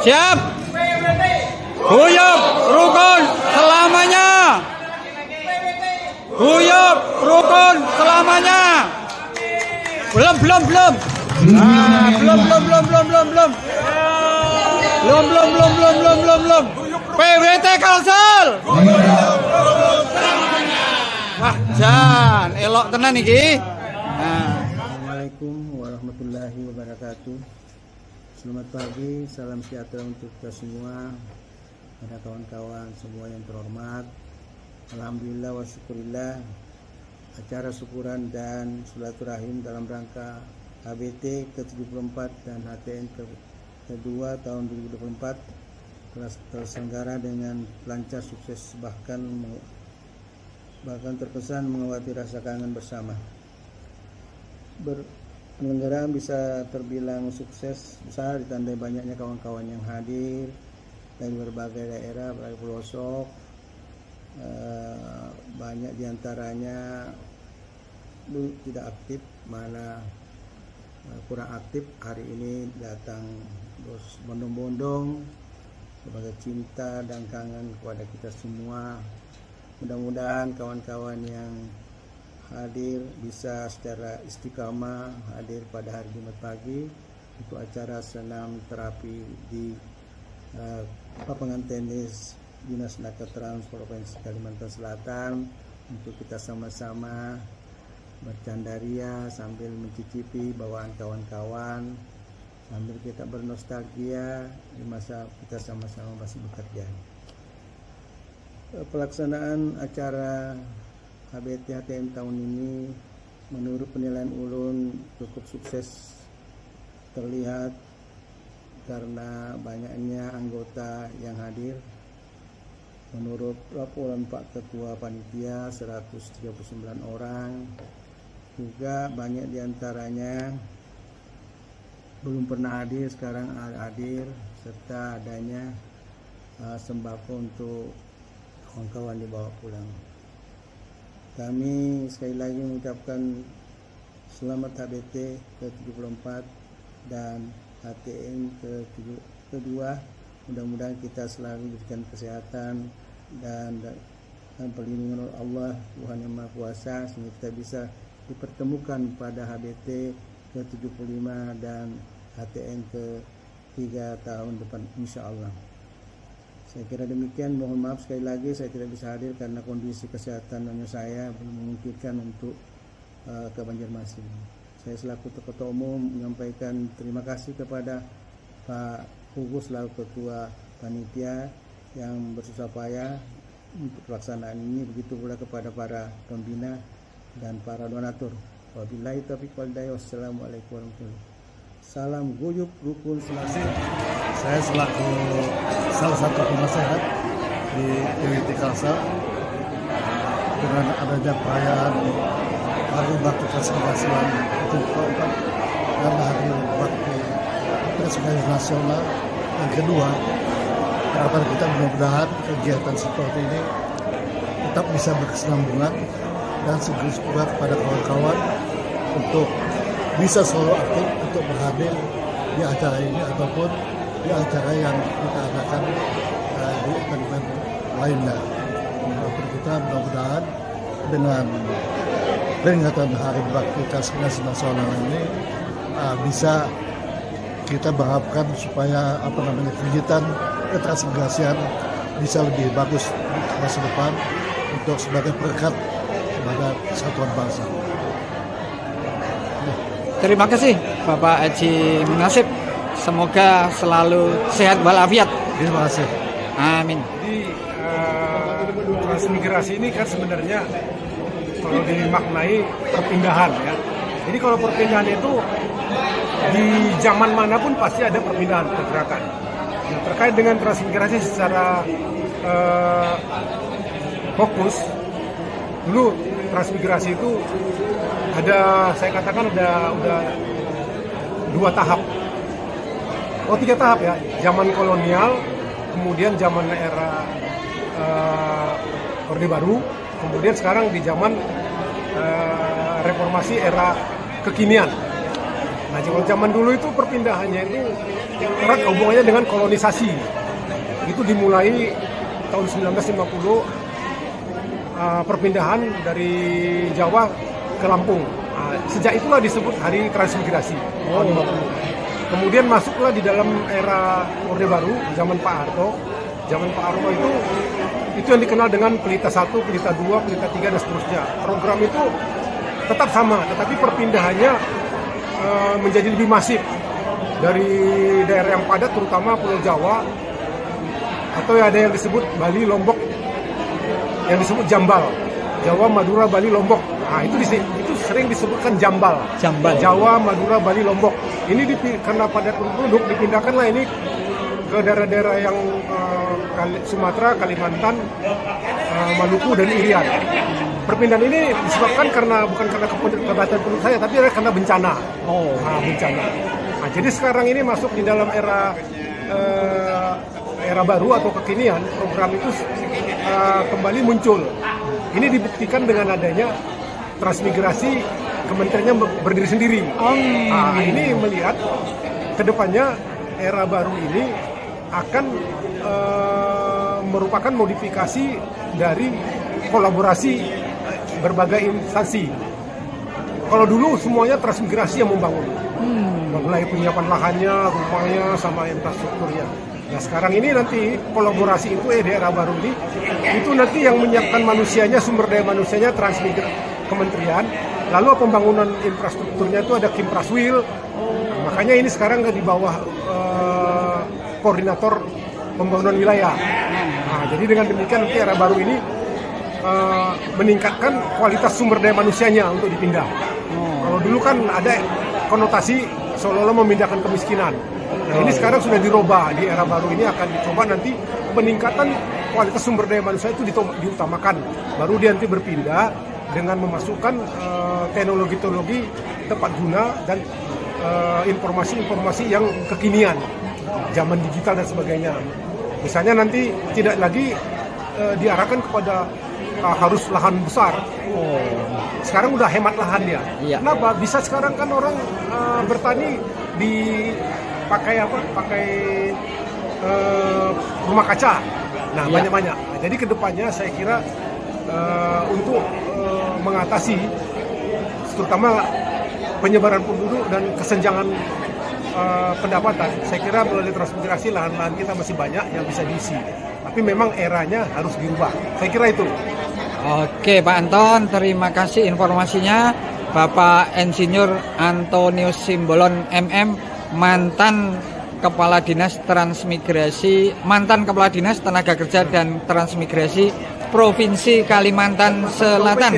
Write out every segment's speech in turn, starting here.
Siap. Guyub rukun selamanya. Guyub rukun selamanya. Belum. Belum. PWT Kalsel. Wah, jan elok tenan iki. Assalamualaikum warahmatullahi wabarakatuh. Selamat pagi, salam sejahtera untuk kita semua, para kawan-kawan semua yang terhormat. Alhamdulillah wa syukurillah, acara syukuran dan silaturahim dalam rangka HBT ke-74 dan HTN kedua tahun 2024 telah terselenggara dengan lancar, sukses, bahkan terkesan mengawati rasa kangen bersama. Penyelenggaraan bisa terbilang sukses besar ditandai banyaknya kawan-kawan yang hadir dari berbagai daerah, berbagai pelosok. Banyak diantaranya tidak aktif, mana kurang aktif. Hari ini datang bondong-bondong sebagai cinta dan kangen kepada kita semua. Mudah-mudahan kawan-kawan yang hadir bisa secara istiqamah hadir pada hari Jumat pagi untuk acara senam terapi di lapangan tenis Dinas Tenaga Trans Provinsi Kalimantan Selatan, untuk kita sama-sama bercandaria sambil mencicipi bawaan kawan-kawan, sambil kita bernostalgia di masa kita sama-sama masih bekerja. Pelaksanaan acara HBT HTN tahun ini menurut penilaian ulun cukup sukses, terlihat karena banyaknya anggota yang hadir. Menurut laporan Pak Ketua Panitia 139 orang, juga banyak diantaranya belum pernah hadir, sekarang hadir, serta adanya sembako untuk kawan-kawan dibawa pulang. Kami sekali lagi mengucapkan selamat HBT ke-74 dan HTN kedua. Mudah-mudahan kita selalu diberikan kesehatan dan perlindungan oleh Allah, Tuhan Yang Maha Kuasa, sehingga kita bisa dipertemukan pada HBT ke-75 dan HTN ke-3 tahun depan insya Allah. Saya kira demikian. Mohon maaf sekali lagi saya tidak bisa hadir karena kondisi kesehatan saya belum memungkinkan untuk ke Banjarmasin. Saya selaku Ketua Umum menyampaikan terima kasih kepada Pak Hugus selaku Ketua Panitia yang bersusah payah untuk pelaksanaan ini, begitu pula kepada para pembina dan para donatur. Wabillahi taufiq wal hidayah. Wassalamualaikum warahmatullahi wabarakatuh. Salam guyub rukun selamanya. Saya selaku salah satu penasehat di PWT Kalsel, dengan adanya perayaan hari bakti transmigrasian ke-4 dan hari bakti transmigrasi nasional yang kedua, harapan kita mudah-mudahan kegiatan seperti ini tetap bisa berkesinambungan dan segera kepada kawan-kawan untuk bisa selalu aktif untuk berhadir di acara ini ataupun di acara yang kita adakan di event lainnya. Kita mudah-mudahan dengan peringatan Hari Bakti Transmigrasi Nasional ini bisa kita berharapkan supaya kegiatan ketransmigrasian bisa lebih bagus di masa depan untuk sebagai berkat kepada kesatuan bangsa. Terima kasih Bapak Haji Munasib. Semoga selalu sehat walafiat. Terima kasih. Amin. Jadi transmigrasi ini kan sebenarnya kalau dimaknai perpindahan ya. Jadi kalau perpindahan itu di zaman manapun pasti ada perpindahan pergerakan. Nah, terkait dengan transmigrasi secara fokus, dulu transmigrasi itu ada, saya katakan udah 2 tahap. 3 tahap ya. Zaman kolonial, kemudian zaman era Orde Baru, kemudian sekarang di zaman reformasi era kekinian. Nah, kalau zaman dulu itu perpindahannya itu erat hubungannya dengan kolonisasi. Itu dimulai tahun 1950, perpindahan dari Jawa ke Lampung. Sejak itulah disebut Hari Transmigrasi tahun 50. Kemudian masuklah di dalam era Orde Baru, zaman Pak Harto. Zaman Pak Harto itu yang dikenal dengan Pelita 1, Pelita 2, Pelita 3, dan seterusnya. Program itu tetap sama, tetapi perpindahannya menjadi lebih masif dari daerah yang padat, terutama Pulau Jawa, atau ada yang disebut Bali, Lombok, yang disebut Jambal. Jawa, Madura, Bali, Lombok. Nah, itu sering disebutkan Jambal. Jawa, Madura, Bali, Lombok. Ini karena padat penduduk dipindahkanlah ini ke daerah-daerah yang Sumatera, Kalimantan, Maluku, dan Irian. Perpindahan ini disebabkan bukan karena kebatan penduduk saya, tapi karena bencana. Bencana. Nah, jadi sekarang ini masuk di dalam era baru atau kekinian. Program itu kembali muncul. Ini dibuktikan dengan adanya transmigrasi, kementeriannya berdiri sendiri. Ini melihat kedepannya era baru ini akan merupakan modifikasi dari kolaborasi berbagai instansi. Kalau dulu semuanya transmigrasi yang membangun, mulai penyiapan lahannya, rumahnya, sama infrastrukturnya. Nah sekarang ini nanti kolaborasi itu di era baru ini, itu nanti yang menyiapkan manusianya, sumber daya manusianya, kementerian, lalu pembangunan infrastrukturnya itu ada Kimpraswil. Makanya ini sekarang di bawah koordinator pembangunan wilayah. Nah, jadi dengan demikian nanti era baru ini meningkatkan kualitas sumber daya manusianya untuk dipindah. Kalau dulu kan ada konotasi seolah-olah memindahkan kemiskinan. Nah ini sekarang sudah dirubah. Di era baru ini akan dicoba nanti peningkatan kualitas sumber daya manusia itu diutamakan. Baru dia nanti berpindah dengan memasukkan teknologi-teknologi tepat guna dan informasi-informasi yang kekinian, zaman digital dan sebagainya. Misalnya nanti tidak lagi diarahkan kepada harus lahan besar. Sekarang udah hemat lahan dia. Kenapa? Bisa sekarang kan orang bertani pakai rumah kaca. Nah banyak-banyak. Jadi kedepannya saya kira untuk mengatasi terutama penyebaran penduduk dan kesenjangan pendapatan, saya kira melalui transmigrasi lahan-lahan kita masih banyak yang bisa diisi. Tapi memang eranya harus dirubah. Saya kira itu. Oke Pak Anton, terima kasih informasinya. Bapak Insinyur Antonius Simbolon MM, mantan Kepala Dinas Tenaga Kerja dan Transmigrasi Provinsi Kalimantan Selatan.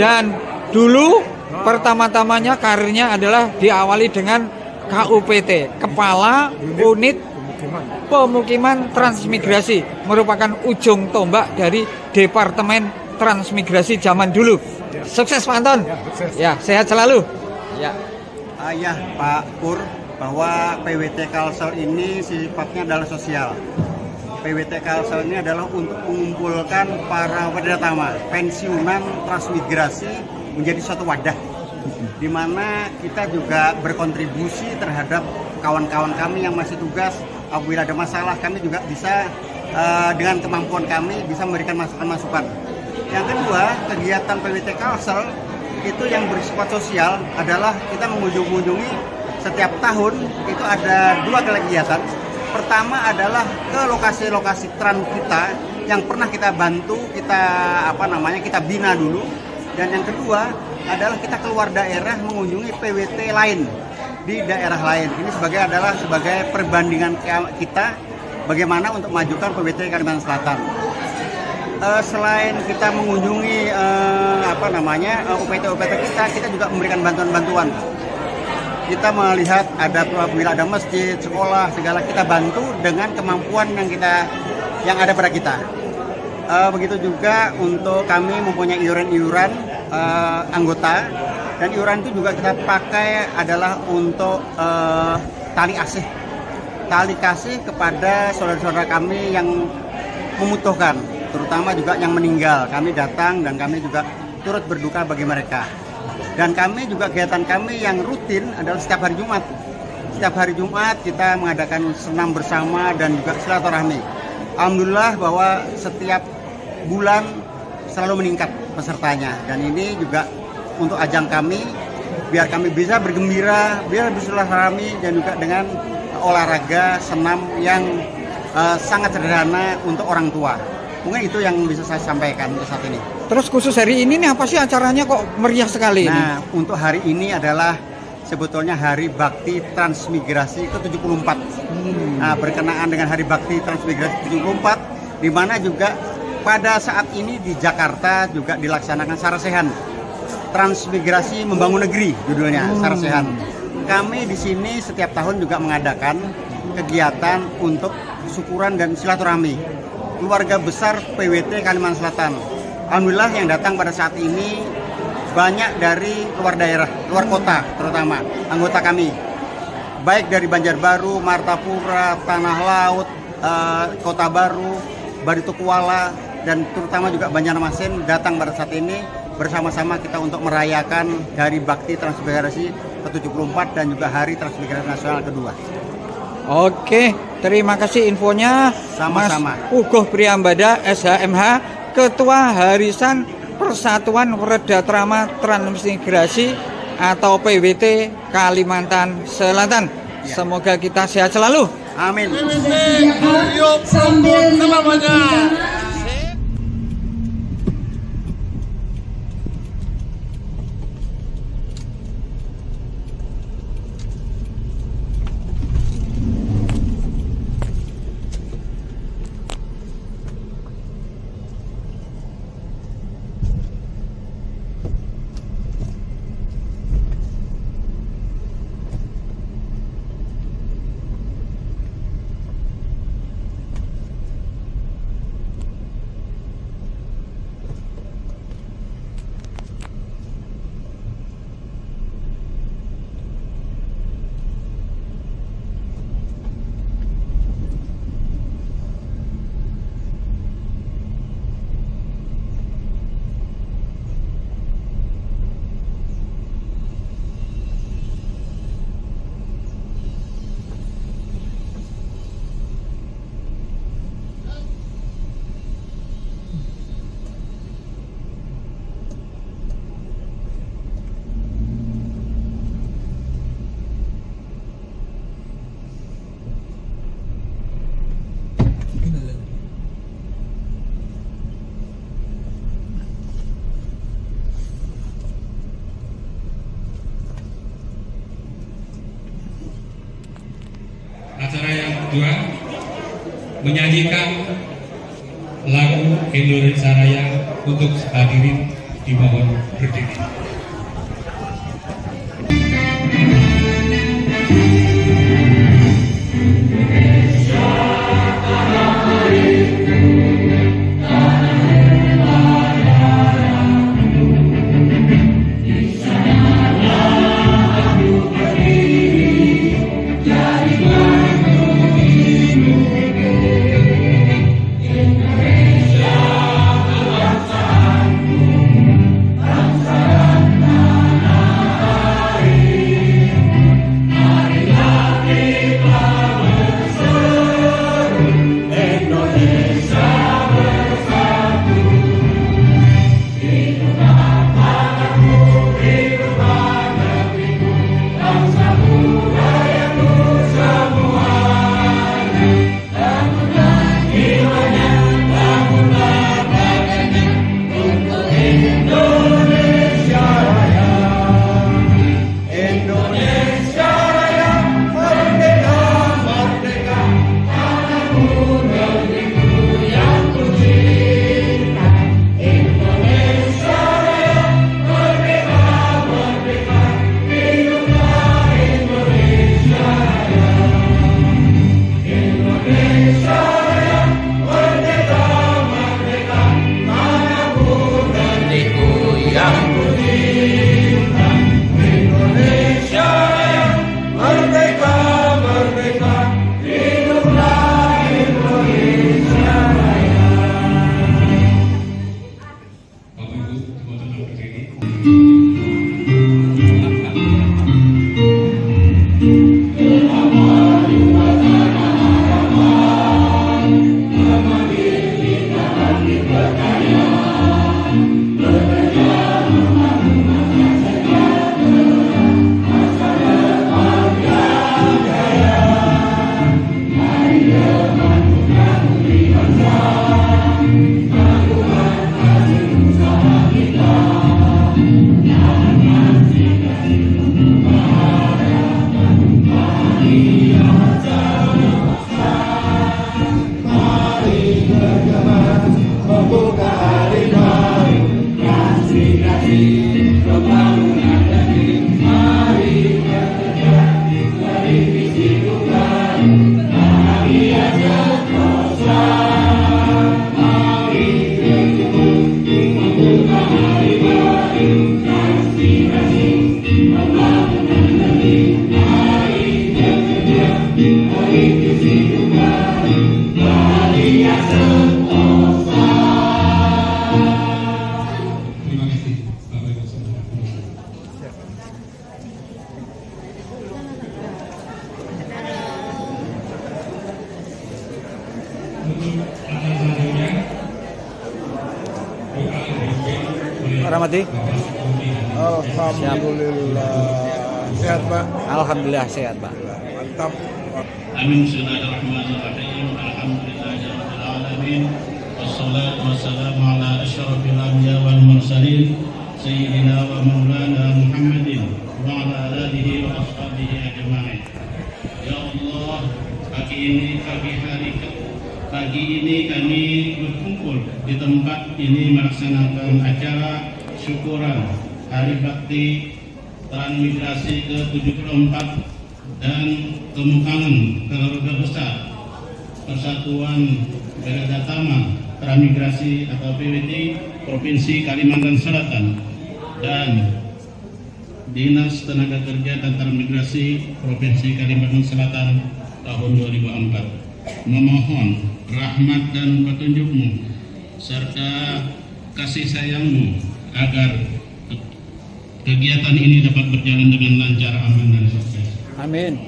Dan dulu pertama-tamanya karirnya adalah diawali dengan KUPT, Kepala Unit Pemukiman Transmigrasi, merupakan ujung tombak dari Departemen Transmigrasi zaman dulu. Sukses Pak Anton. Ya, sehat selalu. Ya. Pak Pur, bahwa PWT Kalsel ini sifatnya adalah sosial. PWT Kalsel ini adalah untuk mengumpulkan para wadah pensiunan transmigrasi menjadi suatu wadah, di mana kita juga berkontribusi terhadap kawan-kawan kami yang masih tugas. Apabila ada masalah, kami juga bisa dengan kemampuan kami bisa memberikan masukan-masukan. Yang kedua, kegiatan PWT Kalsel itu yang bersifat sosial adalah kita mengunjungi setiap tahun itu ada 2 kegiatan. Pertama adalah ke lokasi-lokasi trans kita yang pernah kita bantu, kita bina dulu. Dan yang kedua adalah kita keluar daerah mengunjungi PWT lain di daerah lain. Ini sebagai perbandingan kita bagaimana untuk majukan PWT Kalimantan Selatan. Selain kita mengunjungi UPT-UPT kita juga memberikan bantuan-bantuan. Kita melihat bila ada masjid, sekolah, segala kita bantu dengan kemampuan yang ada pada kita. Begitu juga untuk kami mempunyai iuran-iuran anggota, dan iuran itu juga kita pakai adalah untuk tali kasih kepada saudara-saudara kami yang membutuhkan, terutama juga yang meninggal. Kami datang dan kami juga turut berduka bagi mereka. Dan kami juga kegiatan kami yang rutin adalah setiap hari Jumat. setiap hari Jumat kita mengadakan senam bersama dan juga silaturahmi. Alhamdulillah bahwa setiap bulan selalu meningkat pesertanya, dan ini juga untuk ajang kami biar kami bisa bergembira, biar bersilaturahmi dan juga dengan olahraga senam yang sangat sederhana untuk orang tua. Mungkin itu yang bisa saya sampaikan untuk saat ini. Terus khusus hari ini nih apa sih acaranya kok meriah sekali ini? Nah, untuk hari ini adalah sebetulnya Hari Bakti Transmigrasi ke-74. Nah, berkenaan dengan Hari Bakti Transmigrasi ke-74, di mana juga pada saat ini di Jakarta juga dilaksanakan Sarasehan. Transmigrasi Membangun Negeri judulnya, Sarasehan. Kami di sini setiap tahun juga mengadakan kegiatan untuk syukuran dan silaturahmi keluarga besar PWT Kalimantan Selatan. Alhamdulillah yang datang pada saat ini banyak dari luar daerah, luar kota terutama anggota kami. Baik dari Banjarbaru, Martapura, Tanah Laut, Kota Baru, Baritokuala, dan terutama juga Banjarmasin datang pada saat ini bersama-sama kita untuk merayakan Hari Bakti Transmigrasi ke-74 dan juga Hari Transmigrasi Nasional kedua. Oke, terima kasih infonya. Sama-sama. Mas Ugoh Priambada, SHMH, Ketua Harisan Persatuan Weredatrama Transmigrasi atau PWT Kalimantan Selatan. Ya. Semoga kita sehat selalu. Amin. Sambil selamanya. Acara yang kedua menyanyikan lagu Indonesia Raya untuk hadirin dimohon berdiri. Indonesia, bangsaku, bangsa Untuk acara selanjutnya doa dipimpin oleh Rahmati. Bapak Budi. Alhamdulillah. Sehat, Pak? Alhamdulillah sehat, Pak. Mantap. Amin. Bismillahirrahmanirrahim. Alhamdulillahirabbil alamin. Wassalatu wassalamu ala asyrafil anbiya wal mursalin sayyidina wa maulana Muhammadin wa ala alihi wa ashabihi ajma'in. Ya Allah, pagi ini kami berkumpul di tempat ini melaksanakan acara syukuran Hari Bakti Transmigrasi ke-74 dan Kemukangan Keluarga Besar Persatuan Beradaptama Transmigrasi atau PWT Provinsi Kalimantan Selatan dan Dinas Tenaga Kerja dan Transmigrasi Provinsi Kalimantan Selatan tahun 2004. Memohon rahmat dan petunjuk-Mu serta kasih sayang-Mu agar kegiatan ini dapat berjalan dengan lancar, aman dan sukses. Amin.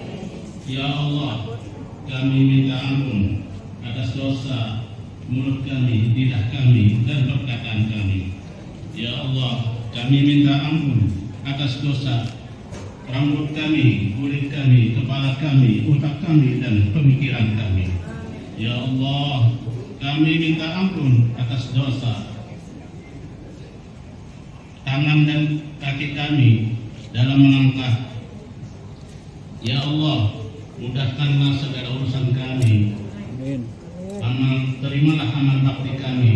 Ya Allah, kami minta ampun atas dosa mulut kami, lidah kami, dan perkataan kami. Ya Allah, kami minta ampun atas dosa rambut kami, kulit kami, kepala kami, otak kami, dan pemikiran kami. Ya Allah, kami minta ampun atas dosa tangan dan kaki kami dalam melangkah. Ya Allah, mudahkanlah segala urusan kami. Amin. Terimalah amal bakti kami.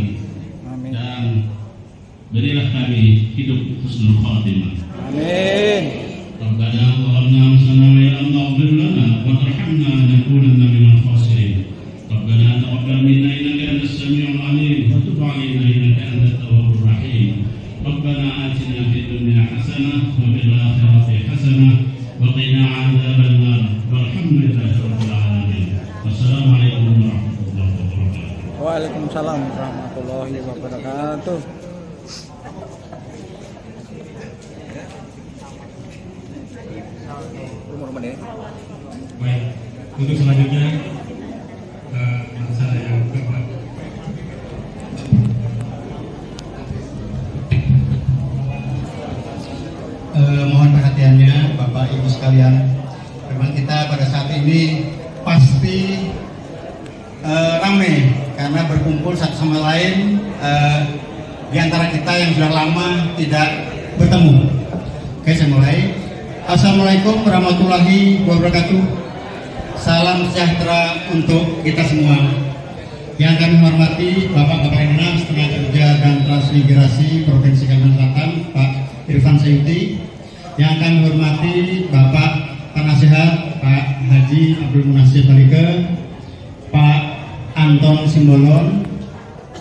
Amin. Dan berilah kami hidup husnul khatimah. Amin. Rabbana zalamna anfusana wa illam taghfir lana wa tarhamna lanakunanna minal khasirin. Rabbana taqabbal minna innaka antas samiul alim wa tub 'alaina innaka antat tawwabur rahim. Rabbana atina fid dunya hasanah wa fil akhirati hasanah wa qina 'adzaban nar. Walhamdulillahi rabbil alamin. Wassalamualaikum warahmatullahi wabarakatuh. Waalaikumsalam warahmatullahi wabarakatuh. Baik, untuk selanjutnya acara yang keempat. Mohon perhatiannya Bapak Ibu sekalian. Memang kita pada saat ini pasti ramai karena berkumpul satu sama lain di antara kita yang sudah lama tidak bertemu. Oke, saya mulai. Assalamualaikum warahmatullahi wabarakatuh. Salam sejahtera untuk kita semua. Yang kami hormati Bapak-Bapak Dinas Tenaga Kerja dan Transmigrasi Provinsi Kalimantan Selatan, Pak Irfan Sayuti. Yang kami hormati Bapak Penasehat Pak Haji Abdul Munasir Barike, Pak Anton Simbolon,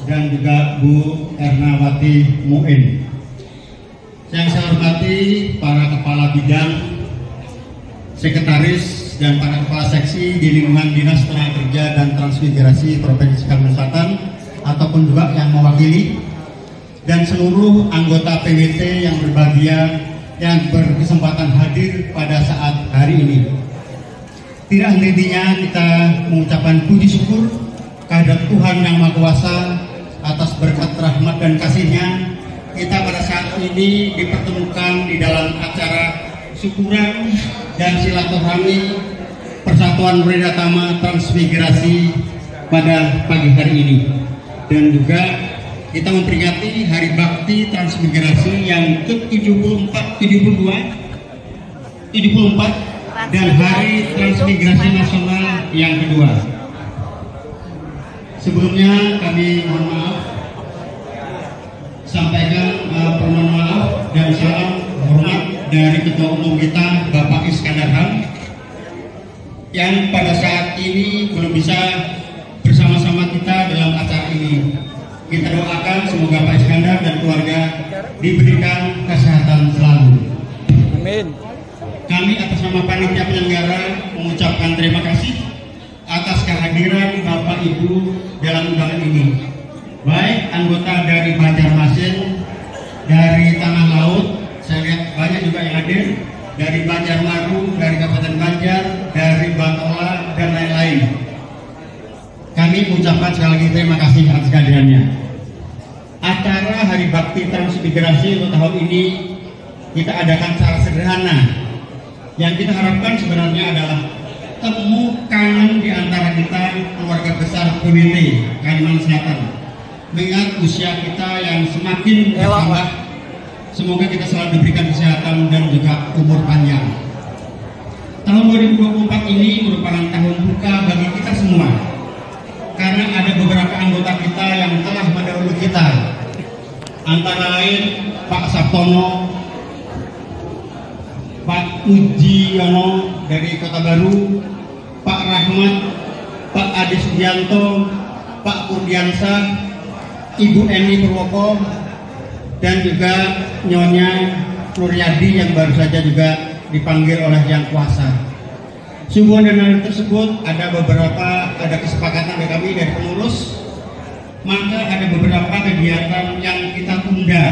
dan juga Bu Ernawati Muin. Yang saya hormati para kepala bidang, sekretaris, dan para kepala seksi di lingkungan Dinas Tenaga Kerja dan Transmigrasi Provinsi Kalimantan Selatan ataupun juga yang mewakili, dan seluruh anggota PWT yang berbahagia yang berkesempatan hadir pada saat hari ini. Tidak henti-hentinya kita mengucapkan puji syukur kehadirat Tuhan Yang Maha Kuasa atas berkat rahmat dan kasih-Nya. Kita pada saat ini dipertemukan di dalam acara syukuran dan silaturahmi Persatuan Beradaptama Transmigrasi pada pagi hari ini, dan juga kita memperingati Hari Bakti Transmigrasi yang ke-74 dan Hari Transmigrasi Nasional yang kedua. Sebelumnya kami mohon maaf, sampaikan permohonan maaf dan salam hormat dari Ketua Umum kita Bapak Iskandar Ham yang pada saat ini belum bisa bersama-sama kita dalam acara ini. Kita doakan semoga Pak Iskandar dan keluarga diberikan kesehatan selalu. Amin. Kami atas nama panitia penyelenggara mengucapkan terima kasih atas kehadiran Bapak Ibu dalam undangan ini. Baik anggota dari Banjarmasin, dari Tanah Laut, saya lihat banyak juga yang hadir, dari Banjarmaru, dari Kabupaten Banjar, dari Batola, dan lain-lain. Kami kami mengucapkan sekali lagi terima kasih atas kehadirannya. Acara Hari Bakti Transmigrasi untuk tahun ini kita adakan secara sederhana. Yang kita harapkan sebenarnya adalah temu kangen di antara kita keluarga besar PWT Kalimantan Selatan. Mengingat usia kita yang semakin bertambah, semoga kita selalu diberikan kesehatan dan juga umur panjang. Tahun 2024 ini merupakan tahun buka bagi kita semua, karena ada beberapa anggota kita yang telah mendahului kita, antara lain Pak Sabtono, Pak Ujiono dari Kota Baru, Pak Rahmat, Pak Ade Sugianto, Pak Kurdiansa, Ibu Eni Purwoko, dan juga Nyonya Nuryadi yang baru saja juga dipanggil oleh Yang Kuasa. Sehubungan dengan hal tersebut, ada kesepakatan dari kami dari pengurus, maka ada beberapa kegiatan yang kita tunda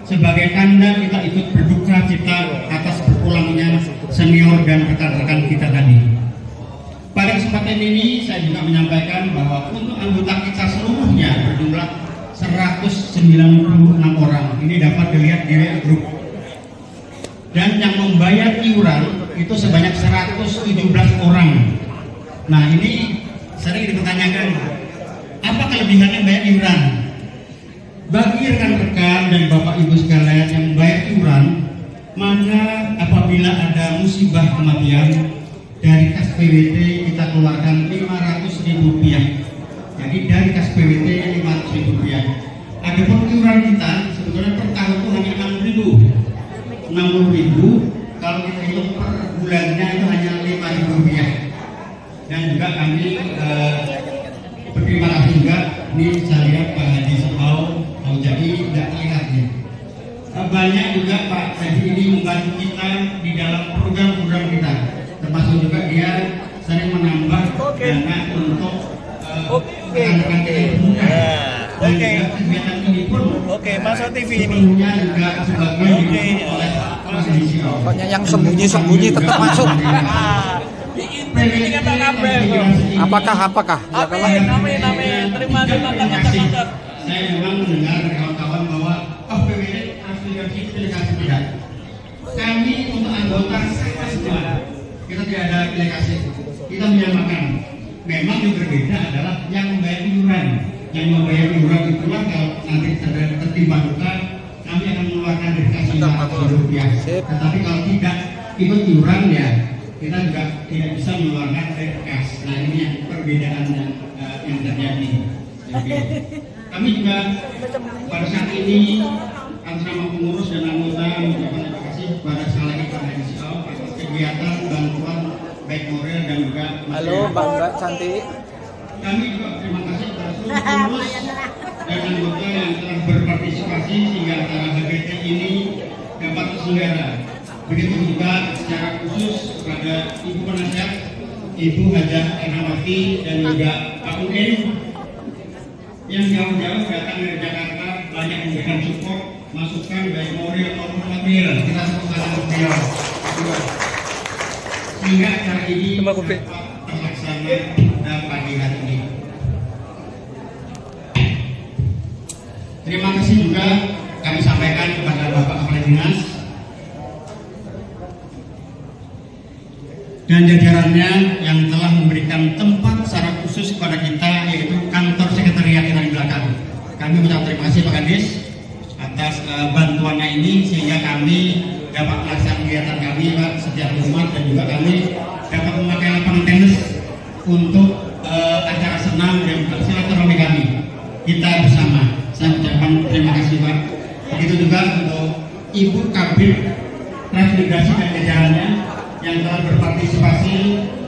sebagai tanda kita ikut berduka cita atas berpulangnya senior dan rekan-rekan kita tadi. Pada kesempatan ini saya juga menyampaikan bahwa untuk anggota kita seluruhnya berjumlah 196 orang. Ini dapat dilihat di grup. Dan yang membayar iuran itu sebanyak 117 orang. Nah, ini sering dipertanyakan, apa kelebihannya bayar iuran? Bagi rekan-rekan dan Bapak Ibu sekalian yang bayar iuran, maka apabila ada musibah kematian, dari kas PWT kita keluarkan Rp500.000. Jadi dari kas PWT Rp500.000. Adapun iuran kita sebetulnya per tahun itu hanya Rp60.000. Kalau kita hitung per bulannya itu hanya Rp5.000. Dan juga kami berterima kasih juga. Ini saya lihat Pak Haji Sebau, Pak Jadi tidak terlihat ya. Banyak juga Pak Haji ini membantu kita di dalam program-program kita, termasuk juga dia sering menambah dana untuk rekan-rekan kita yang bermuka. Dan juga kegiatan ini pun Masuk TV ini sebelumnya juga sebagian didukung oleh Mas Haji Sebau. Pokoknya yang sembunyi-sembunyi tetap masuk. Apakah? Terima kasih. Saya memang mendengar kawan-kawan bahwa PWT transmigrasi itu delegasi tidak. Kami untuk anggota sama semua. Kita tidak ada delegasi. Kita menyamakan. Memang yang berbeda adalah yang membayar iuran. Yang membayar iuran itulah kalau nanti tertimpa luka, kami akan mengeluarkan delegasi Rp500.000. Tetapi kalau tidak ikut iuran ya, kita juga tidak bisa mengeluarkan dari kas. Nah, ini yang perbedaan yang terjadi. Kami juga pada saat ini atas nama pengurus dan anggota mengucapkan terima kasih kepada sekali lagi Pak Haji Sebau atas kegiatan bantuan baik moral dan juga Halo Mbak Cantik. Kami juga terima kasih kepada seluruh pengurus dan anggota yang telah berpartisipasi sehingga acara HBT ini dapat terselenggara. Begitu juga secara khusus kepada Ibu Penasihat, Ibu Hajah Erhamati dan juga Pak UN yang jauh-jauh datang dari Jakarta, banyak memberikan support, masukan baik moral maupun material. Kita sebutkan beliau sehingga acara ini dapat terlaksana pada pagi hari ini. Terima kasih juga kami sampaikan kepada Bapak Kepala Dinas dan jajarannya yang telah memberikan tempat secara khusus kepada kita, yaitu kantor sekretariat yang di belakang. Kami mengucapkan terima kasih Pak Kadis atas bantuannya ini sehingga kami dapat melaksanakan kegiatan kami Pak setiap Jumat, dan juga kami dapat memakai lapangan tenis untuk acara senam dan silaturahmi kami kita bersama. Saya ucapkan terima kasih Pak. Begitu juga untuk Ibu Kabid Transmigrasi dan jajarannya yang telah berpartisipasi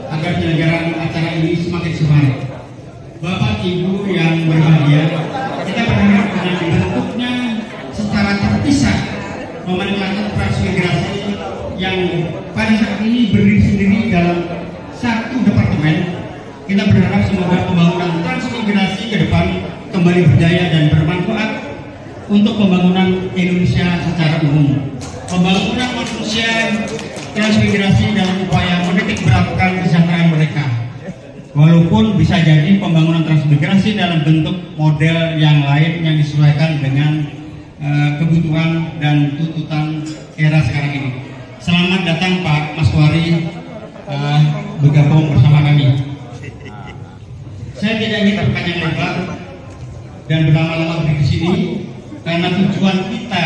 agar penyelenggaraan acara ini semakin semangat. Bapak Ibu yang berbahagia, kita berharap dengan dibentuknya secara terpisah nomenklatur transmigrasi yang pada saat ini berdiri sendiri dalam satu departemen. Kita berharap semoga pembangunan transmigrasi ke depan kembali berjaya dan bermanfaat untuk pembangunan Indonesia secara umum. Pembangunan manusia transmigrasi dalam upaya menitik beratkan kesejahteraan mereka. Walaupun bisa jadi pembangunan transmigrasi dalam bentuk model yang lain yang disesuaikan dengan kebutuhan dan tuntutan era sekarang ini. Selamat datang Pak Maswari bergabung bersama kami. Saya tidak ingin berpanjang lebar dan berlama-lama di sini karena tujuan kita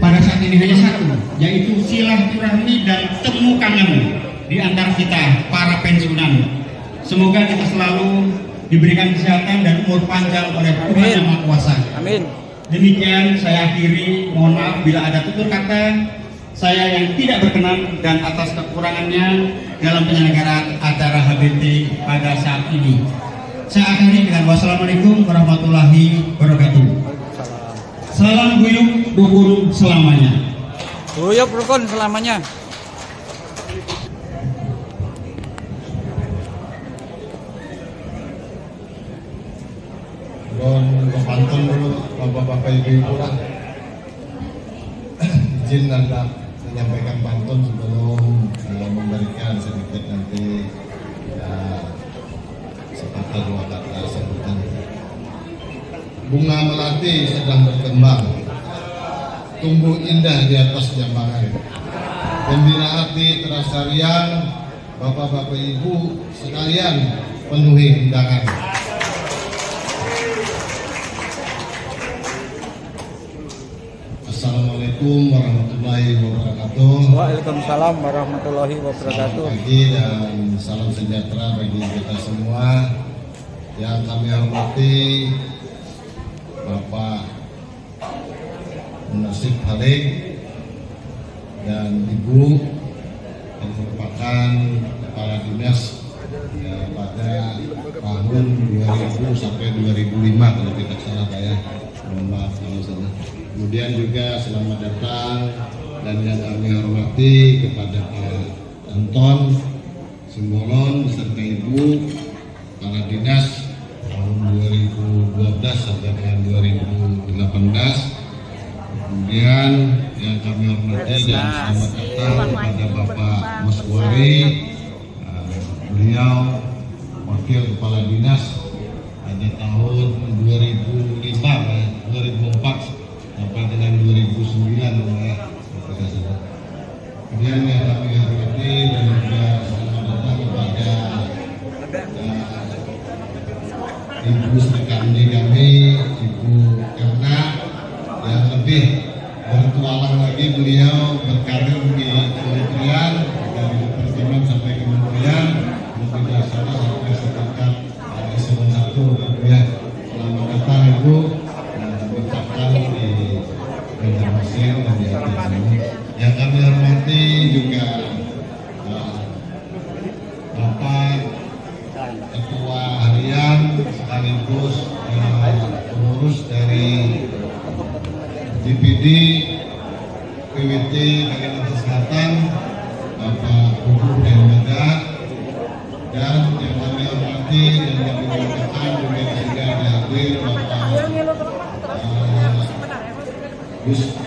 pada saat ini hanya satu, yaitu silaturahmi dan temu kangen di antara kita para pensiunan. Semoga kita selalu diberikan kesehatan dan umur panjang oleh Tuhan Yang Maha Kuasa. Amin. Demikian saya akhiri. Mohon maaf bila ada tutur kata saya yang tidak berkenan dan atas kekurangannya dalam penyelenggaraan acara HBT pada saat ini. Saya akhiri dengan wassalamualaikum warahmatullahi wabarakatuh. Salam guyub rukun selamanya. Guyub rukun selamanya. Pantun dulu bapak-bapak ibu-ibu lah. Izin Anda menyampaikan pantun sebelum memberikan sedikit nanti sepatah dua kata sambutan. Bunga melati sedang berkembang, tumbuh indah di atas jambangan. Gembira hati terasa riang, bapak-bapak ibu sekalian penuhi undangan. Assalamualaikum warahmatullahi wabarakatuh. Waalaikumsalam warahmatullahi wabarakatuh. Selamat pagi dan salam sejahtera bagi kita semua. Yang kami hormati Bapak Munasib Halik dan Ibu yang merupakan kepala dinas pada tahun 2000 sampai 2005 kalau tidak salah Pak ya. Mohon maaf kalau salah. Kemudian juga selamat datang dan yang kami hormati kepada Pak Anton Simbolon beserta Ibu para dinas tahun 2012 sampai dengan 2018. Kemudian yang kami hormati dan selamat datang kepada Bapak Maswari, beliau wakil kepala dinas pada tahun 2004 sampai dengan 2009 ya. Kemudian yang kami hormati dan juga selamat datang kepada Ibu Srikandi kami, Ibu Erna, yang lebih bertualang lagi beliau berkarir di kementerian dari departemen sampai kementerian, mungkin tidak salah sampai setingkat eselon 1 ya. Selamat datang Ibu. Yang kami hormati juga Bapak Ketua Harian sekaligus pengurus dari DPD PWT Kalimantan Selatan Bapak Budi Meda, dan yang kami hormati dan kami banggakan juga sudah hadir Bapak Gus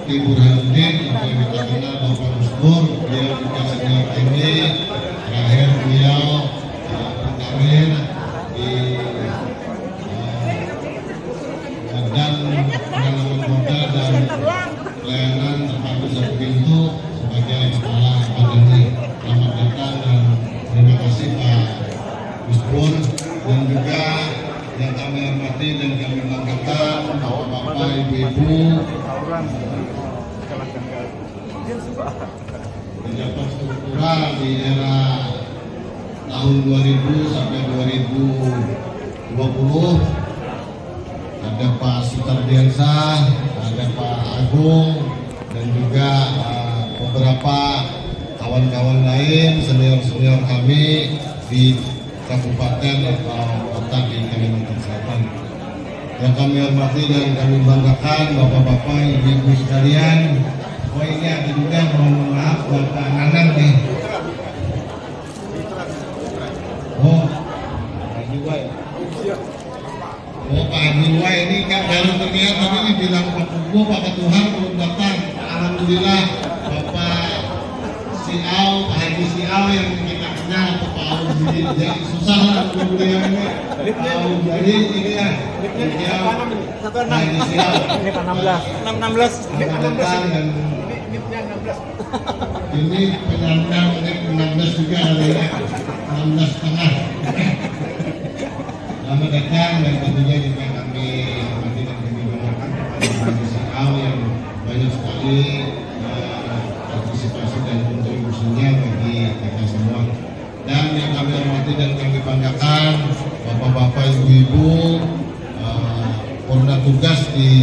Burhanuddin atau yang kita kenal Bapak Musbur. Beliau juga senior kami, terakhir beliau berkarir di Badan Penanaman Modal dan Pelayanan Terpadu Satu Pintu sebagai kepala badannya. Selamat datang dan terima kasih Pak Musbur, dan juga yang kami hormati dan kami banggakan bapak-bapak, ibu-ibu, pejabat struktural di era tahun 2000 sampai 2020. Ada Pak Sutardiansa, ada Pak Agung, dan juga beberapa kawan-kawan lain, senior-senior kami di kabupaten atau kota di Kalimantan Selatan. Yang kami hormati dan kami banggakan bapak-bapak, ibu-ibu sekalian. Oh ini ada juga, mohon maaf Bapak Nanan nih. Oh, Pak Juwai. Oh Pak Juwai ini kan baru terlihat tadi dibilang Pak Kubu, Pak Ketuhan belum datang. Alhamdulillah Bapak Siau, Pak Haji Siau yang kita anaknya atau Pak Aum jadi susah lah beliau ini. Aum jadi ini ya. Beliau inisial. Ini 16. Ini penyandang ini 16 juga ada ya. 16 setengah. Selamat datang dan tentunya juga kami hormati dan kami banggakan kepada inisial yang banyak sekali partisipasi dan kontribusinya bagi kita semua. Dan yang kami hormati dan kami banggakan bapak-bapak, ibu-ibu, purna tugas di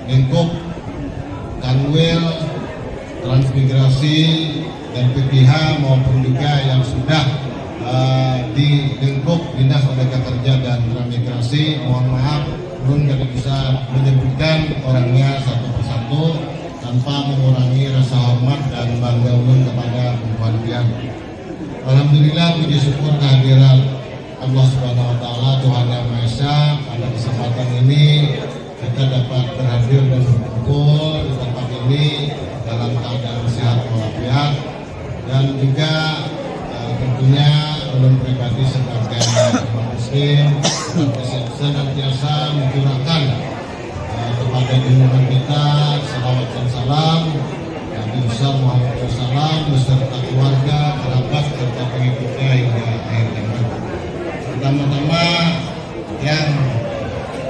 Menko, Kanwil, Transmigrasi dan PPH maupun juga yang sudah di Menko, Dinas Tenaga Kerja dan Transmigrasi. Mohon maaf, belum kami bisa menyebutkan orangnya satu persatu tanpa mengurangi rasa hormat dan bangga ulun kepada keluarga. Alhamdulillah, puji syukur kehadiran Allah Subhanahu wa Ta'ala, Tuhan Yang Maha Esa. Pada kesempatan ini kita dapat berhadir dan berkumpul di tempat ini dalam keadaan sehat walafiat, dan juga tentunya ulun pribadi sebagai umat muslim senantiasa mencurahkan kepada junjungan kita salawat dan salam Nabi besar Muhammad SAW beserta keluarga, kerabat serta pengikutnya hingga akhir zaman. Pertama-tama yang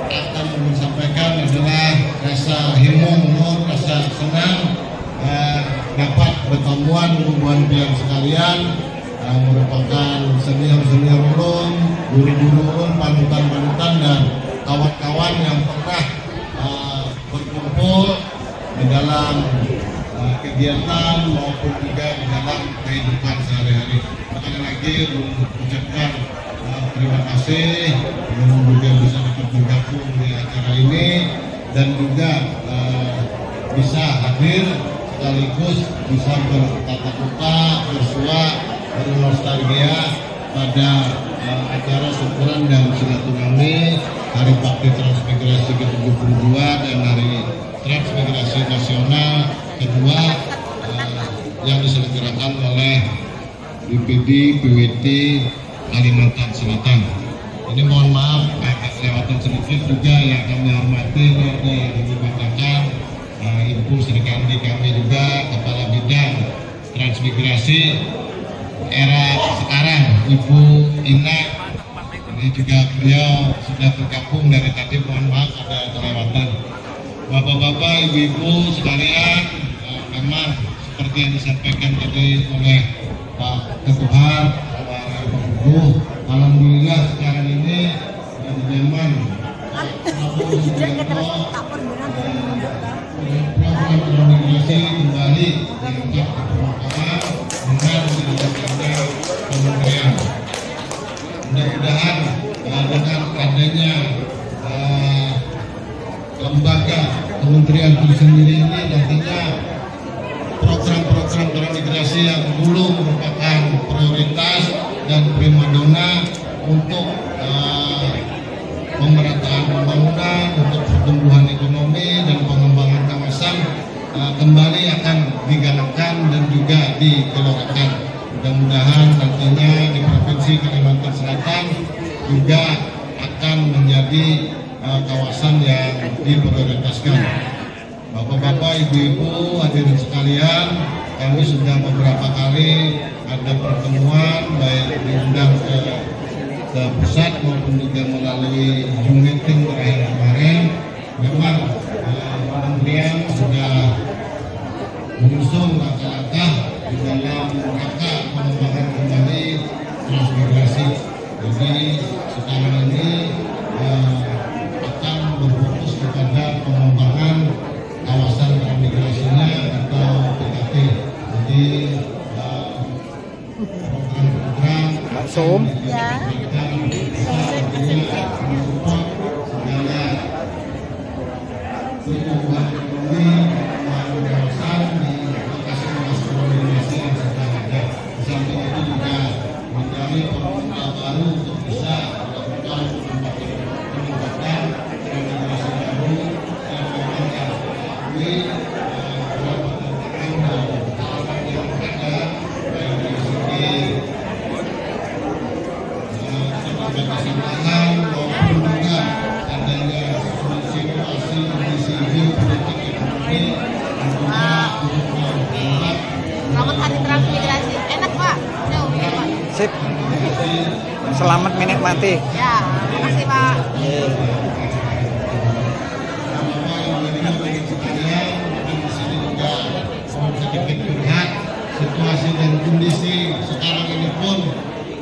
akan menyampaikan adalah rasa himung, rasa senang dapat bertemuan hubungan pihak sekalian, merupakan senior-senior ulun, guru-guru ulun, panutan-panutan dan kawan-kawan yang pernah berkumpul di dalam kegiatan maupun juga di dalam kehidupan sehari-hari. Sekali lagi mengucapkan terima kasih yang juga bisa dapat bergabung di acara ini dan juga bisa hadir sekaligus bisa bertatap muka, bersua, bernostalgia pada acara syukuran dan silaturahmi Hari Bakti Transmigrasi ke-72 dan Hari Transmigrasi Nasional kedua yang diselenggarakan oleh BPD PWT Kalimantan Selatan. Ini mohon maaf agak kelewatan sedikit juga yang kami hormati yang dibanggakan Ibu Sri Kandi kami juga Kepala Bidang Transmigrasi era sekarang, Ibu Ina. Ini juga beliau sudah bergabung dari tadi, mohon maaf ada kelewatan. Bapak-bapak, ibu-ibu sekalian, memang seperti yang disampaikan tadi oleh Pak Ketua, Pak Ibu, alhamdulillah sekarang ini di zaman program transmigrasi kembali diangkat ke permukaan dengan dilakukannya kementerian. Mudah-mudahan dengan adanya lembaga kementerian itu sendiri ini nantinya program-program transmigrasi yang dulu merupakan prioritas dan primadona untuk pemerataan pembangunan, untuk pertumbuhan ekonomi dan pengembangan kawasan kembali akan digalakkan dan juga digelorkan. Mudah-mudahan nantinya di Provinsi Kalimantan Selatan juga akan menjadi kawasan yang diprioritaskan. Bapak-bapak, ibu-ibu, hadirin sekalian, kami sudah beberapa kali ada pertemuan baik diundang ke pusat maupun juga melalui Zoom meeting terakhir kemarin. Memang kementerian sudah mengusung langkah-langkah di dalam rangka pengembangan kembali transmigrasi. Jadi sekarang ini akan berfokus kepada pengembangan kawasan transmigrasinya atau PKT. Jadi program-program Som ya. keseimbangan maupun juga adanya situasi kondisi geopolitik ekonomi tentunya untuk membuat. Selamat Hari Transmigrasi. Enak Pak. Jauh ya Pak. Sip. Selamat menikmati. Ya, makasih Pak. Sedikit curhat situasi dan kondisi sekarang ini pun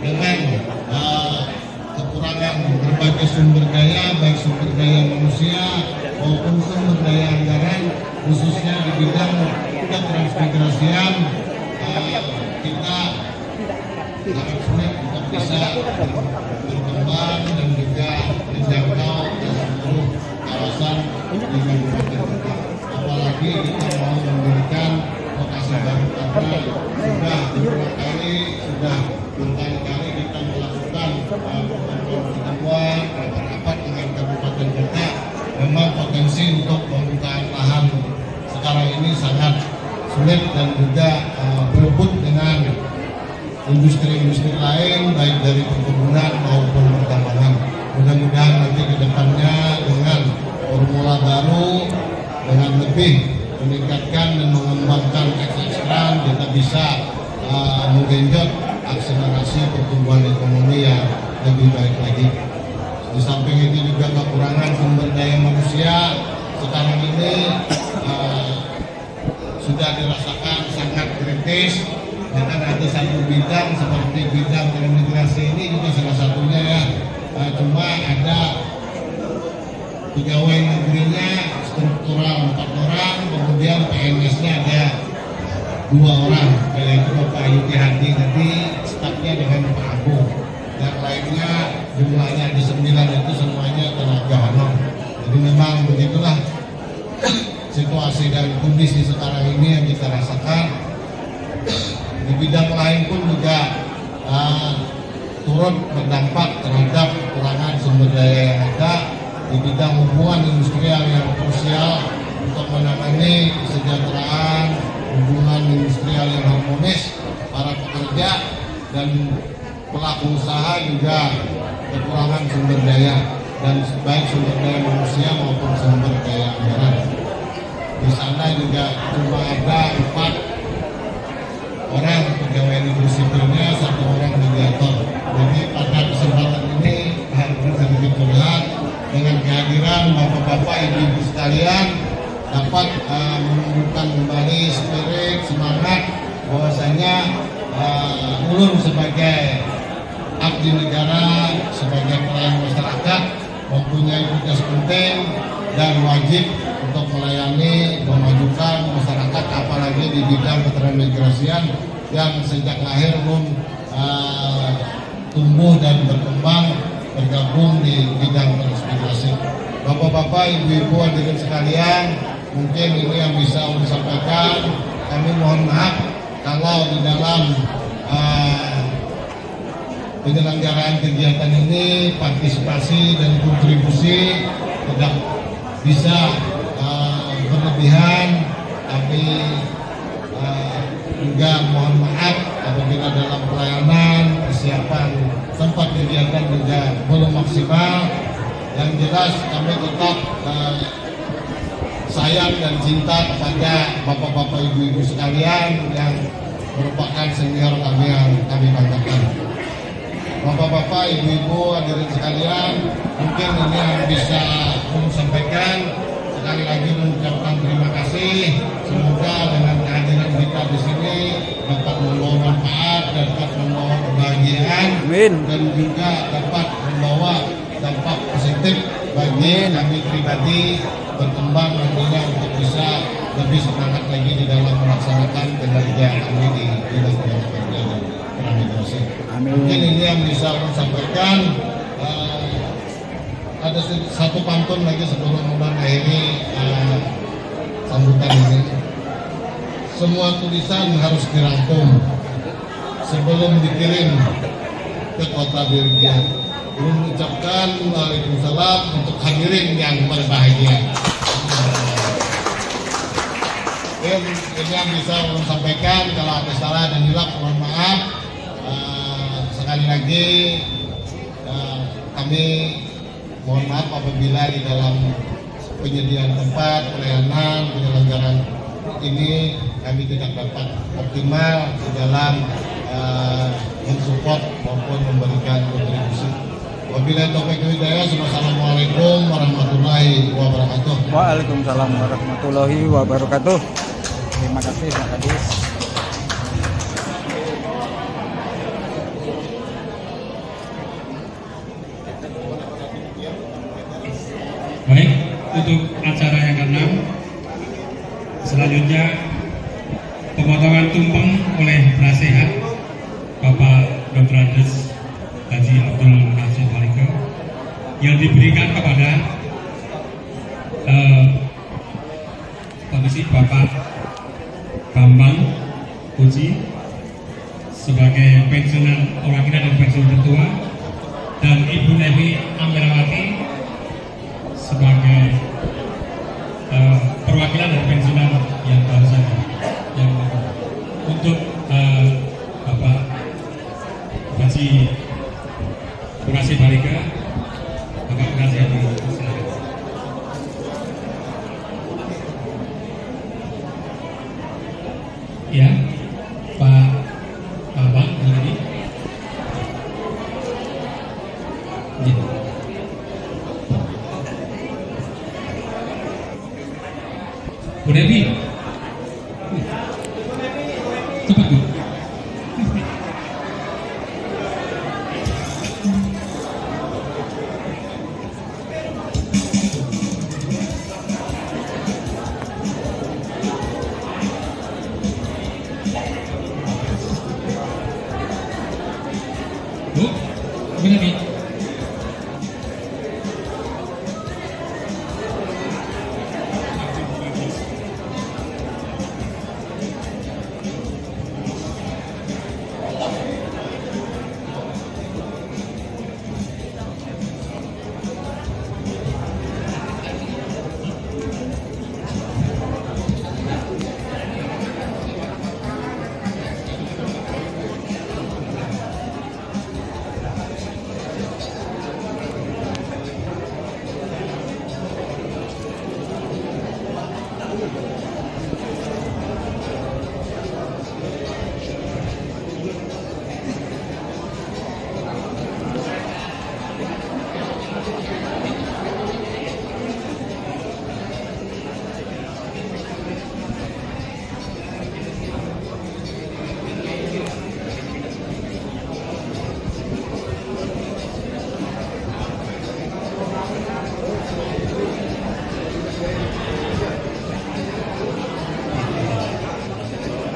dengan kekurangan berbagai sumber daya, baik sumber daya manusia maupun sumber daya anggaran, khususnya di bidang ketransmigrasian, kita sangat sulit untuk bisa berkembang dan juga menjangkau ke seluruh kawasan di Kabupaten Kota. Apalagi kita mau memberikan lokasi baru karena sudah berkali-kali kita melakukan pertemuan rapat-rapat dengan Kabupaten Kota. Memang potensi untuk pembukaan lahan sekarang ini sangat sulit dan juga berebut dengan industri-industri lain baik dari perkebunan maupun pertambangan. Mudah-mudahan nanti ke depannya dengan formula baru dengan lebih meningkatkan dan mengembangkan ekosistem kita bisa menggenjot akselerasi pertumbuhan ekonomi yang lebih baik lagi. Di samping itu juga kekurangan sumber daya manusia sekarang ini sudah dirasakan sangat kritis. Bahkan ada satu bidang seperti bidang transmigrasi ini juga salah satunya ya, cuma ada pegawai negerinya struktural 4 orang, kemudian PNS-nya ada 2 orang, yaitu Bapak Yuki Hadi, jadi stafnya dengan Pak Agung. Yang lainnya jumlahnya di 9 itu semuanya tenaga honor. Jadi memang begitulah situasi dan kondisi sekarang ini yang kita rasakan. Di bidang lain pun juga turut berdampak terhadap kekurangan sumber daya yang ada. Di bidang hubungan industrial yang krusial untuk menangani kesejahteraan hubungan industrial yang harmonis para pekerja dan pelaku usaha juga kekurangan sumber daya dan baik sumber daya manusia maupun sumber daya anggaran. Di sana juga cuma ada 4 orang pegawai negeri sipilnya, 1 orang mediator. Jadi pada kesempatan ini harus sedikit curhat dengan kehadiran bapak-bapak, ibu-ibu sekalian dapat menumbuhkan kembali spirit semangat bahwasanya ulun sebagai abdi negara, sebagai pelayan masyarakat mempunyai tugas penting dan wajib untuk melayani, memajukan masyarakat, apalagi di bidang ketransmigrasian yang sejak lahir pun tumbuh dan berkembang bergabung di bidang transmigrasi. Bapak-bapak, ibu-ibu hadirin sekalian, mungkin ini yang bisa saya sampaikan. Kami mohon maaf kalau di dalam penyelenggaraan kegiatan ini partisipasi dan kontribusi tidak bisa berlebihan. Kami juga mohon maaf apabila dalam pelayanan persiapan tempat kegiatan juga belum maksimal. Yang jelas kami tetap sayang dan cinta kepada bapak-bapak, ibu-ibu sekalian yang merupakan senior kami yang kami banggakan. Bapak-bapak, ibu-ibu hadirin sekalian, mungkin ini yang bisa saya sampaikan. Sekali lagi mengucapkan terima kasih. Semoga dengan kehadiran kita di sini dapat membawa manfaat, dapat membawa kebahagiaan, dan juga dapat membawa dampak positif bagi kami pribadi berkembang nantinya untuk bisa lebih semangat lagi di dalam melaksanakan kinerja kami di bidang kerja dan transmigrasi. Mungkin ini yang bisa saya sampaikan. Ada satu pantun lagi sebelum mengakhiri sambutan ini. Semua tulisan harus dirangkum sebelum dikirim ke kota Belgia. Mengucapkan Waalaikumsalam untuk hadirin yang berbahagia. Ini yang bisa saya sampaikan. Kalau ada salah dan hilaf mohon maaf. Sekali lagi Kami mohon maaf apabila di dalam penyediaan tempat, pelayanan, penyelenggaraan ini kami tidak dapat optimal di dalam mensupport maupun memberikan kontribusi. Wabillahi taufiq wal hidayah. Wassalamualaikum warahmatullahi wabarakatuh. Waalaikumsalam warahmatullahi wabarakatuh. Terima kasih Pak Kadis. Baik, untuk acara yang ke-6 selanjutnya pemotongan tumpeng oleh penasehat Bapak Dr. Andes Haji Abdul Nasir Malika yang diberikan kepada Komisi Bapak Bambang Puji sebagai pensiunan perwakilan dan pensiun tertua, dan Ibu Evi Amirawati sebagai perwakilan dan pensiunan yang baru saja. Untuk Bapak Haji Nasir Malika, Bapak Nasir silakan. Ya, Pak Bambang ini. Ya. Bu Devi, cepat Bu. Bu, Bu Devi.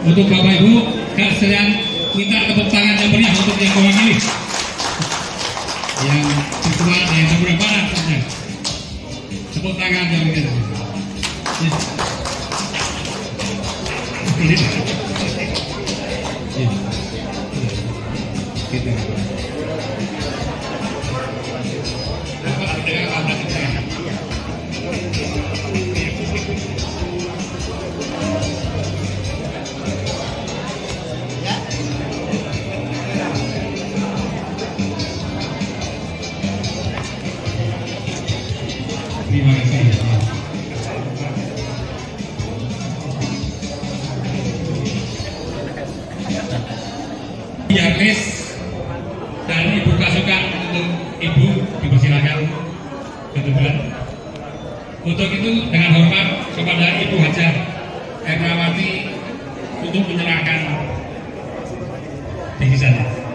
Untuk Bapak Ibu, sekalian minta tepuk tangan yang meriah untuk yang mewakili yang tertua dan yang sebelah barat. Tepuk tangan yang meriah. Kita. Terima kasih. Dialis dan Ibu Kasuka untuk Ibu dipersilakan ke depan. Untuk itu dengan hormat kepada Ibu Hajah Ernawati untuk menyerahkan bingkisannya.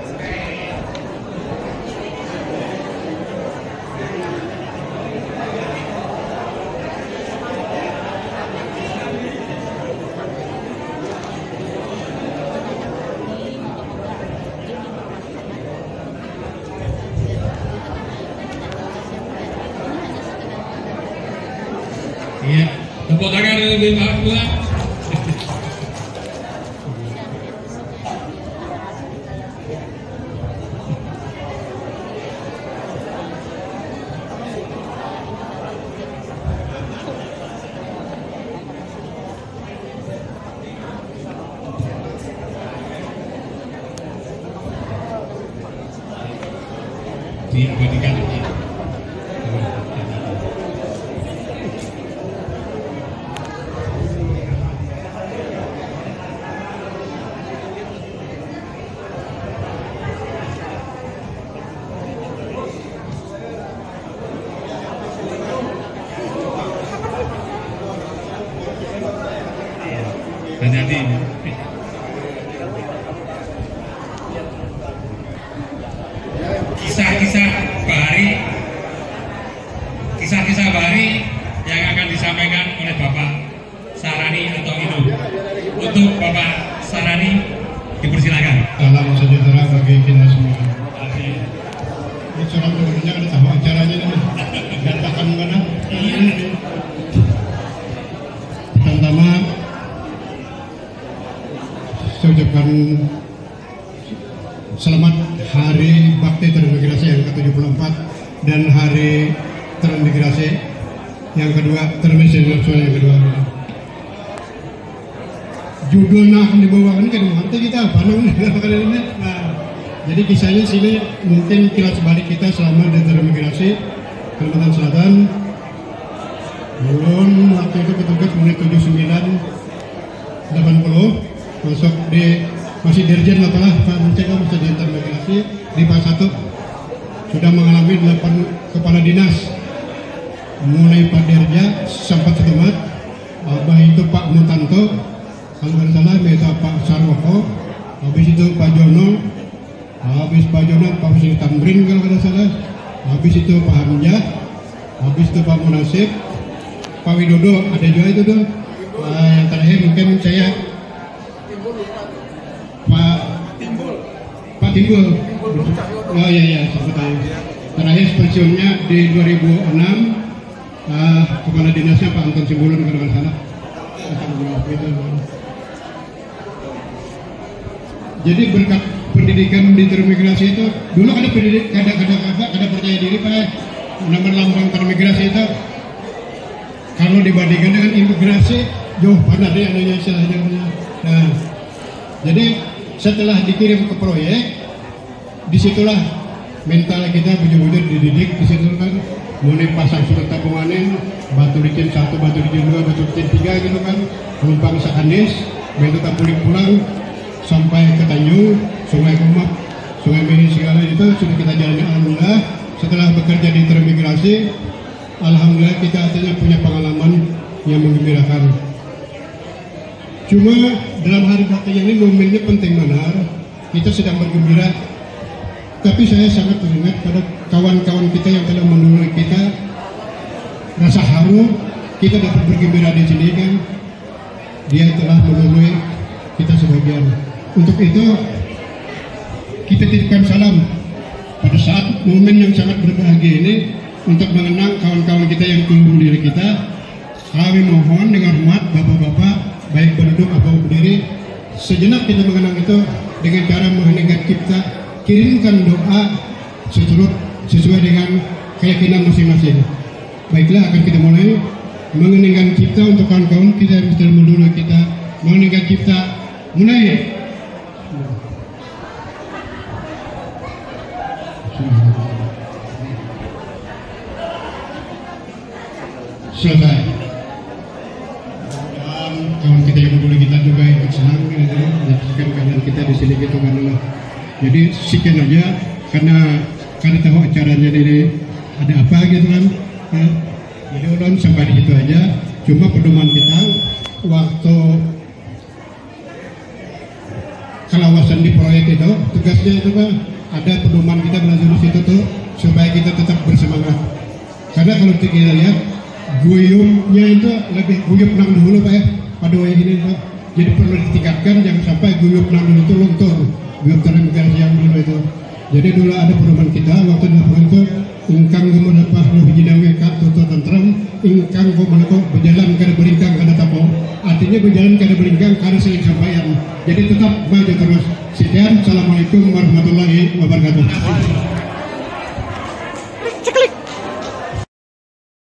Iya, tepuk tangan lebih Pak Bula. diabadikan. Hati-hati. Kisah-kisah Bahari yang akan disampaikan oleh Bapak Sarani atau Indo. Untuk Bapak Sarani dipersilakan. Salam sejahtera bagi kita semua. Ini seorang teman-temannya ada tahu acaranya nih. Katakan mana? Pertama, saya ucapkan selamat Hari Bakti Transmigrasi yang ke-74 dan Hari Transmigrasi yang kedua, Transmigrasi Nasional yang kedua. Judulnya akan dibawakan kan nanti kita apa namanya? Nah, jadi kisahnya sini mungkin kilas balik kita selama di Transmigrasi Kalimantan Selatan. Belum waktu itu petugas menit 79.80 masuk di masih dirjen lah Pak Mencegah masih di Transmigrasi di Pak 1 sudah mengalami 8 kepala dinas mulai Pak Dirja sampai setemat abah itu Pak Mutanto kalau nggak salah itu Pak Sarwoko habis itu Pak Jono habis Pak Jono Pak Hussein Tamrin kalau nggak salah habis itu Pak Hamzah habis itu Pak Munasib Pak Widodo ada juga itu tuh yang terakhir mungkin saya Pak Timbul. Oh iya saya tahu. Terakhir pensiunnya di 2006 kepala dinasnya Pak Anton Simbulun kalau nggak salah. Jadi berkat pendidikan di Transmigrasi itu dulu ada pendidik ada percaya diri Pak nama lambang Transmigrasi itu kalau dibandingkan dengan imigrasi jauh pada deh adanya istilahnya. Nah, jadi setelah dikirim ke proyek, disitulah mental kita bujur-bujur dididik, disitu kan mulai pasang surat tabungannya, batu licin 1, batu licin 2, batu licin 3 gitu kan, penumpang Sakanis, metode pulang sampai ke Tanjung, Sungai Kumak, Sungai Meri segala itu sudah kita jalani. Alhamdulillah setelah bekerja di Transmigrasi, alhamdulillah kita akhirnya punya pengalaman yang menggembirakan. Cuma dalam hari bakti ini momennya penting benar, kita sedang bergembira. Tapi saya sangat teringat pada kawan-kawan kita yang telah mendahului kita, rasa haru kita dapat bergembira di sini kan. Dia telah mendahului kita sebagian. Untuk itu kita titipkan salam pada saat momen yang sangat berbahagia ini untuk mengenang kawan-kawan kita yang telah mendahului kita. Kami mohon dengan hormat bapak-bapak baik berduduk atau berdiri, sejenak kita mengenang itu dengan cara mengheningkan cipta, kirimkan doa sesuai dengan keyakinan masing-masing. Baiklah, akan kita mulai mengeningkan cipta untuk kawan-kawan kita yang sudah mendahului kita. Mengeningkan cipta, mulai. Selesai. Kawan kita yang dulu kita juga ikut senang menyaksikan keadaan kita di sini gitu kan. Jadi sekian aja karena tahu acaranya ini ada apa gitu kan. Jadi ulun sampai di situ aja. Cuma pedoman kita waktu kelawasan di proyek itu tugasnya itu kan ada pedoman kita belajar di situ tuh supaya kita tetap bersemangat. Karena kalau kita lihat guyupnya itu lebih guyup nang dulu Pak ya. Pada waktu ini Pak, jadi perlu ditingkatkan jangan sampai guyup nang dulu itu luntur, guyup Transmigrasi yang dulu itu. Jadi dulu ada pedoman kita waktu dilakukan itu, ingkang gumenepah luh jinawe kak tutur tentrem, ingkang gumenepah berjalan kada beringkang kada tapo. Artinya berjalan kada beringkang kada seling sampaian. Jadi tetap maju terus. Sekian, assalamualaikum warahmatullahi wabarakatuh.